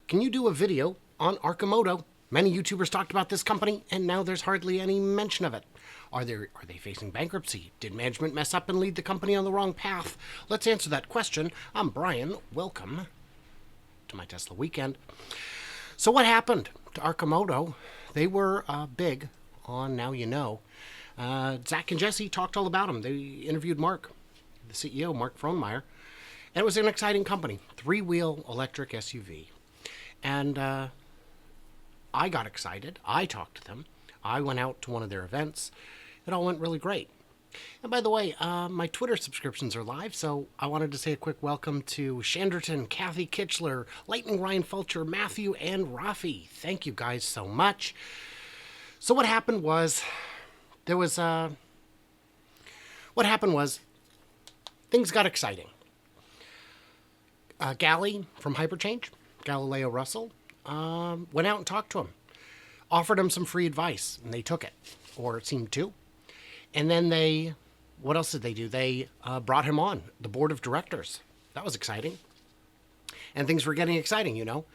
can you do a video on Arcimoto? Many YouTubers talked about this company, and now there's hardly any mention of it. Are they facing bankruptcy? Did management mess up and lead the company on the wrong path? Let's answer that question. I'm Brian. Welcome to my Tesla weekend. So what happened to Arcimoto? They were big on Now You Know. Zach and Jesse talked all about them. They interviewed Mark, the CEO, Mark Frohnmayer. And it was an exciting company, 3-wheel electric SUV. And I got excited. I talked to them. I went out to one of their events. It all went really great. And by the way, my Twitter subscriptions are live, so I wanted to say a quick welcome to Shanderton, Kathy Kitchler, Lightning Ryan Fulcher, Matthew, and Rafi. Thank you guys so much. So what happened was, things got exciting. Gally from Hyperchange, Galileo Russell, went out and talked to him. Offered him some free advice, and they took it, or it seemed to. And then what else did they do? They brought him on the board of directors. That was exciting. And things were getting exciting, you know.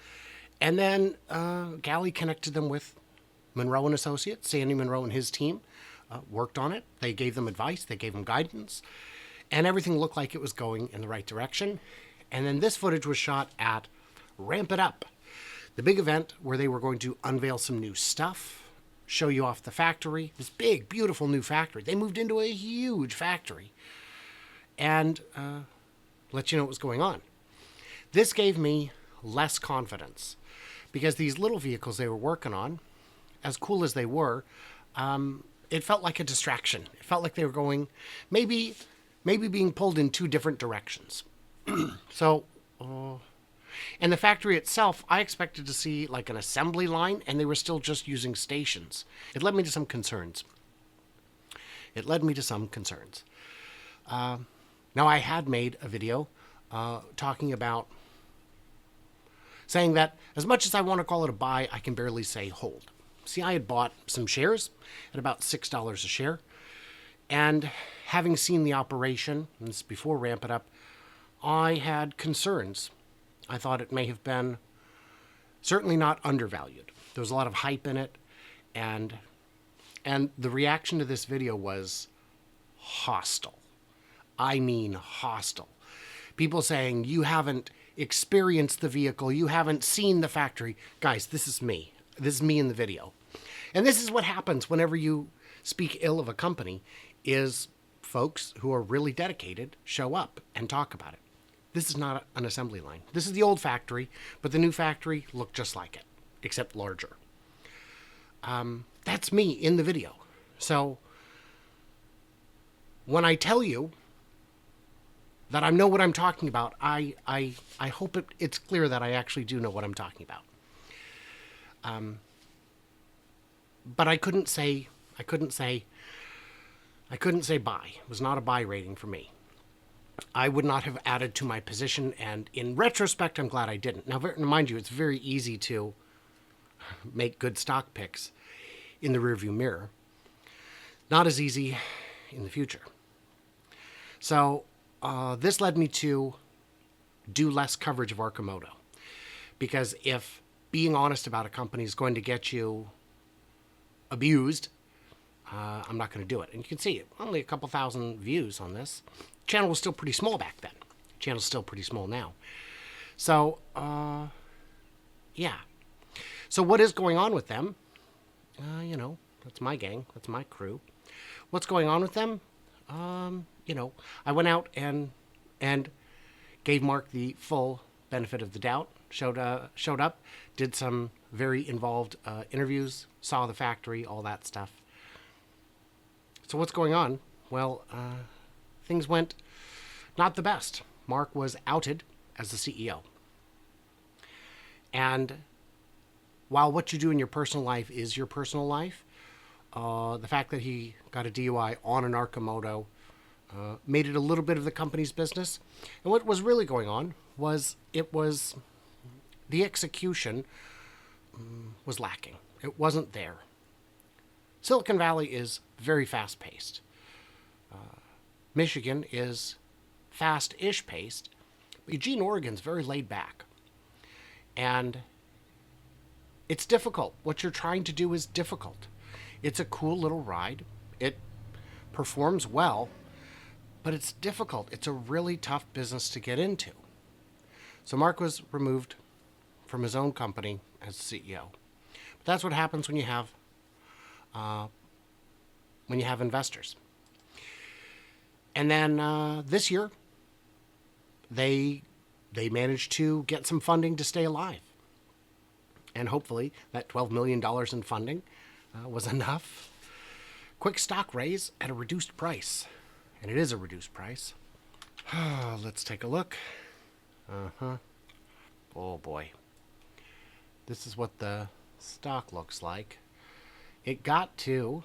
And then Gally connected them with Monroe and Associates. Sandy Monroe and his team worked on it. They gave them advice. They gave them guidance. And everything looked like it was going in the right direction. And then this footage was shot at Ramp It Up, the big event where they were going to unveil some new stuff, show you off the factory, this big, beautiful new factory. They moved into a huge factory and let you know what was going on. This gave me less confidence because these little vehicles they were working on, as cool as they were, it felt like a distraction. It felt like they were going, maybe being pulled in two different directions. So, and the factory itself, I expected to see like an assembly line, and they were still just using stations. It led me to some concerns. Now, I had made a video talking about saying that as much as I want to call it a buy, I can barely say hold. See, I had bought some shares at about $6 a share, and having seen the operation, and this is before Ramp It Up, I had concerns. I thought it may have been certainly not undervalued. There was a lot of hype in it, and the reaction to this video was hostile. I mean hostile. People saying, you haven't experienced the vehicle, you haven't seen the factory. Guys, this is me. This is me in the video. And this is what happens whenever you speak ill of a company, is folks who are really dedicated show up and talk about it. This is not an assembly line. This is the old factory, but the new factory looked just like it, except larger. That's me in the video. So when I tell you that I know what I'm talking about, I hope it's clear that I actually do know what I'm talking about. But I couldn't say buy. It was not a buy rating for me. I would not have added to my position, and in retrospect, I'm glad I didn't. Now, mind you, it's very easy to make good stock picks in the rearview mirror. Not as easy in the future. So this led me to do less coverage of Arcimoto, because if being honest about a company is going to get you abused, I'm not going to do it. And you can see only a couple thousand views on this. Channel was still pretty small back then. Channel's still pretty small now. So, yeah. So what is going on with them? You know, that's my gang. That's my crew. What's going on with them? You know, I went out and gave Mark the full benefit of the doubt. Showed up, did some very involved interviews, saw the factory, all that stuff. So what's going on? Well, things went not the best. Mark was outed as the CEO. And while what you do in your personal life is your personal life, the fact that he got a DUI on an Arcimoto made it a little bit of the company's business. And what was really going on was the execution was lacking. It wasn't there. Silicon Valley is very fast-paced. Michigan is fast-ish paced. But Eugene, Oregon's very laid back. And It's difficult. What you're trying to do is difficult. It's a cool little ride. It performs well, but it's difficult. It's a really tough business to get into. So Mark was removed from his own company as CEO. But that's what happens when you have investors. And then this year, they managed to get some funding to stay alive. And hopefully that $12 million in funding was enough. Quick stock raise at a reduced price. And it is a reduced price. Let's take a look. Oh boy. This is what the stock looks like. It got to...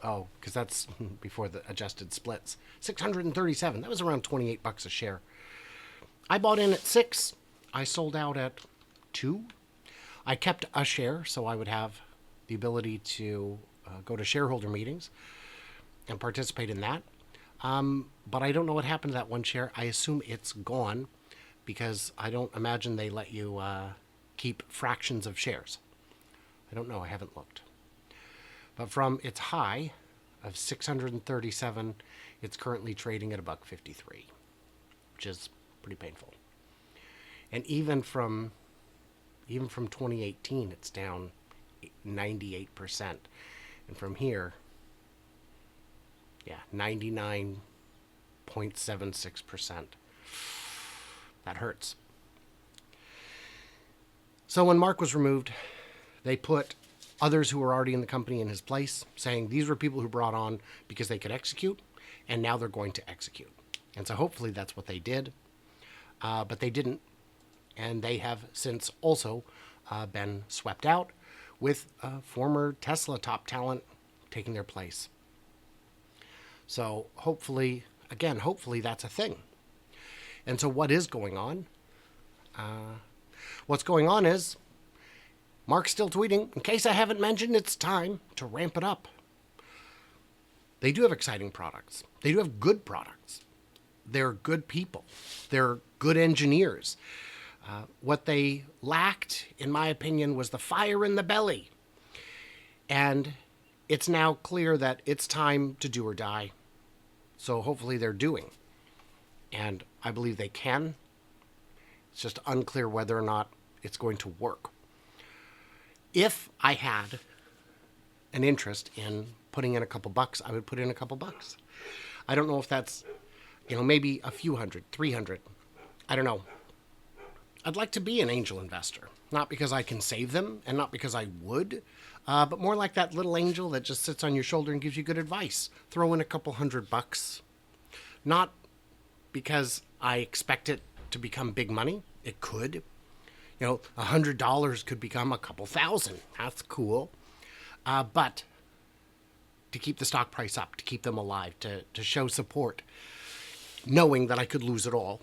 Oh, because that's before the adjusted splits. 637. That was around 28 bucks a share. I bought in at 6. I sold out at 2. I kept a share, so I would have the ability to go to shareholder meetings and participate in that. But I don't know what happened to that one share. I assume it's gone because I don't imagine they let you keep fractions of shares. I don't know. I haven't looked. But from its high of 637, it's currently trading at $1.53, which is pretty painful. And even from 2018, it's down 98%. And from here, 99.76%. That hurts. So when Mark was removed, they put others who were already in the company in his place, saying these were people who brought on because they could execute, and now they're going to execute. And so hopefully that's what they did. But they didn't. And they have since also been swept out with former Tesla top talent taking their place. So hopefully that's a thing. And so what is going on? What's going on is Mark's still tweeting, in case I haven't mentioned, it's time to ramp it up. They do have exciting products. They do have good products. They're good people. They're good engineers. What they lacked, in my opinion, was the fire in the belly. And it's now clear that it's time to do or die. So hopefully they're doing. And I believe they can. It's just unclear whether or not it's going to work. If I had an interest in putting in a couple bucks, I would put in a couple bucks. I don't know if that's, maybe a few hundred, 300. I don't know. I'd like to be an angel investor, not because I can save them and not because I would, but more like that little angel that just sits on your shoulder and gives you good advice. Throw in a couple $100. Not because I expect it to become big money. It could. $100 could become a couple thousand. That's cool. But to keep the stock price up, to keep them alive, to show support, knowing that I could lose it all,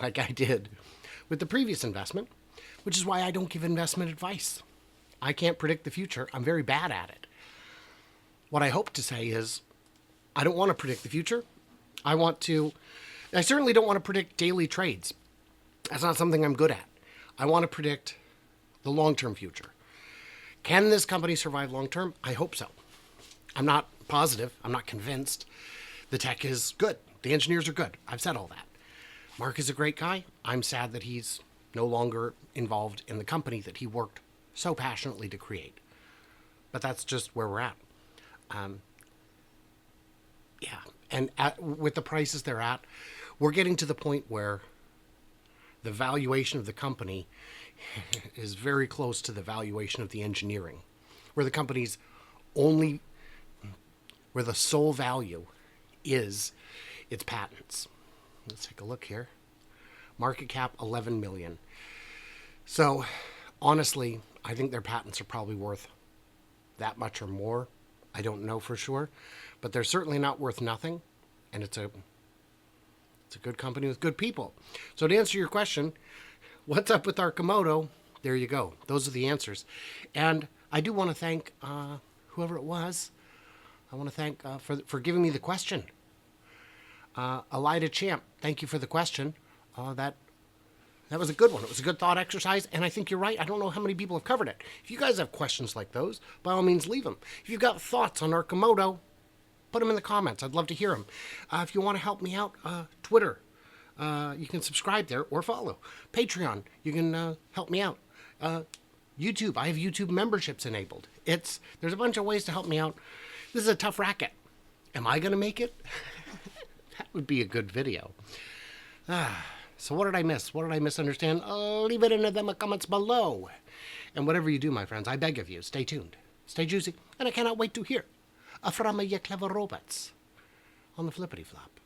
like I did with the previous investment, which is why I don't give investment advice. I can't predict the future. I'm very bad at it. What I hope to say is I don't want to predict the future. I certainly don't want to predict daily trades. That's not something I'm good at. I want to predict the long-term future. Can this company survive long-term? I hope so. I'm not positive. I'm not convinced. The tech is good. The engineers are good. I've said all that. Mark is a great guy. I'm sad that he's no longer involved in the company that he worked so passionately to create. But that's just where we're at. And with the prices they're at, we're getting to the point where the valuation of the company is very close to the valuation of the engineering, where the company's where the sole value is its patents. Let's take a look here. Market cap, 11 million. So honestly, I think their patents are probably worth that much or more. I don't know for sure, but they're certainly not worth nothing. And it's a good company with good people. So to answer your question, what's up with Arcimoto? There you go. Those are the answers. And I do want to thank whoever it was. I want to thank for giving me the question. Elida Champ, thank you for the question. That That was a good one. It was a good thought exercise, and I think you're right. I don't know how many people have covered it. If you guys have questions like those, by all means, leave them. If you've got thoughts on Arcimoto, put them in the comments. I'd love to hear them. If you want to help me out, Twitter, you can subscribe there or follow. Patreon, you can help me out. YouTube, I have YouTube memberships enabled. There's a bunch of ways to help me out. This is a tough racket. Am I going to make it? That would be a good video. So what did I miss? What did I misunderstand? Leave it in the comments below. And whatever you do, my friends, I beg of you, stay tuned, stay juicy, and I cannot wait to hear from your clever robots on the flippity flop.